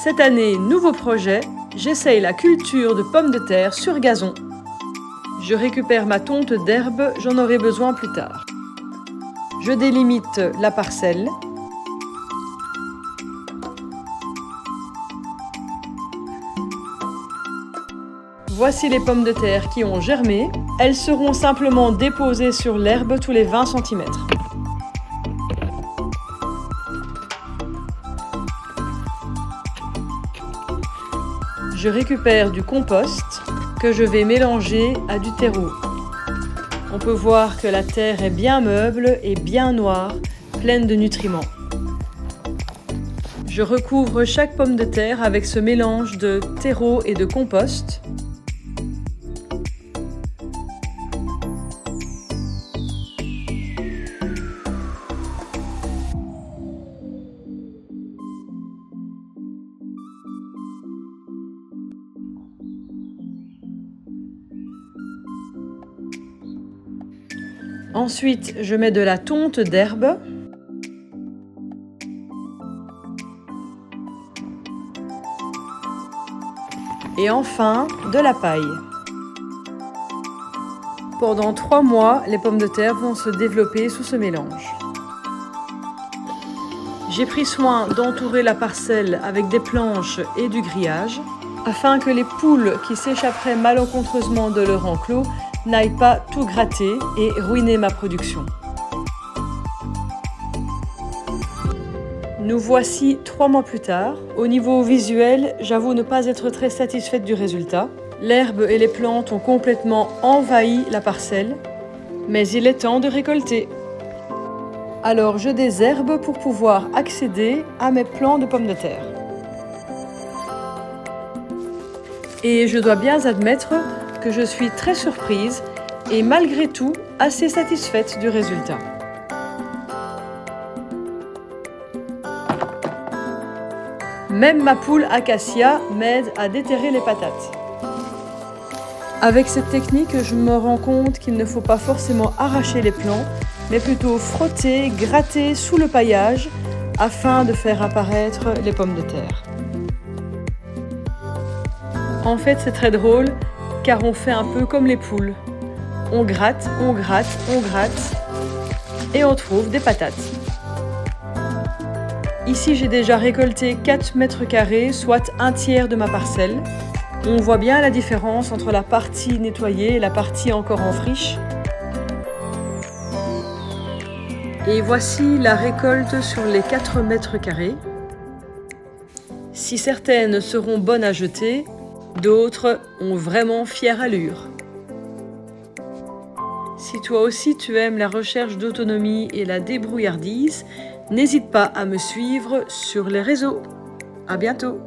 Cette année, nouveau projet, j'essaye la culture de pommes de terre sur gazon. Je récupère ma tonte d'herbe, j'en aurai besoin plus tard. Je délimite la parcelle. Voici les pommes de terre qui ont germé. Elles seront simplement déposées sur l'herbe tous les 20 cm. Je récupère du compost que je vais mélanger à du terreau. On peut voir que la terre est bien meuble et bien noire, pleine de nutriments. Je recouvre chaque pomme de terre avec ce mélange de terreau et de compost. Ensuite, je mets de la tonte d'herbe. Et enfin, de la paille. Pendant 3 mois, les pommes de terre vont se développer sous ce mélange. J'ai pris soin d'entourer la parcelle avec des planches et du grillage, afin que les poules qui s'échapperaient malencontreusement de leur enclos n'aillent pas tout gratter et ruiner ma production. Nous voici 3 mois plus tard. Au niveau visuel, j'avoue ne pas être très satisfaite du résultat. L'herbe et les plantes ont complètement envahi la parcelle, mais il est temps de récolter. Alors je désherbe pour pouvoir accéder à mes plants de pommes de terre. Et je dois bien admettre que je suis très surprise et malgré tout assez satisfaite du résultat. Même ma poule Acacia m'aide à déterrer les patates. Avec cette technique, je me rends compte qu'il ne faut pas forcément arracher les plants, mais plutôt frotter, gratter sous le paillage afin de faire apparaître les pommes de terre. En fait, c'est très drôle car on fait un peu comme les poules. On gratte, on gratte, on gratte et on trouve des patates. Ici, j'ai déjà récolté 4 mètres carrés, soit 1/3 de ma parcelle. On voit bien la différence entre la partie nettoyée et la partie encore en friche. Et voici la récolte sur les 4 mètres carrés. Si certaines seront bonnes à jeter, d'autres ont vraiment fière allure. Si toi aussi tu aimes la recherche d'autonomie et la débrouillardise, n'hésite pas à me suivre sur les réseaux. À bientôt!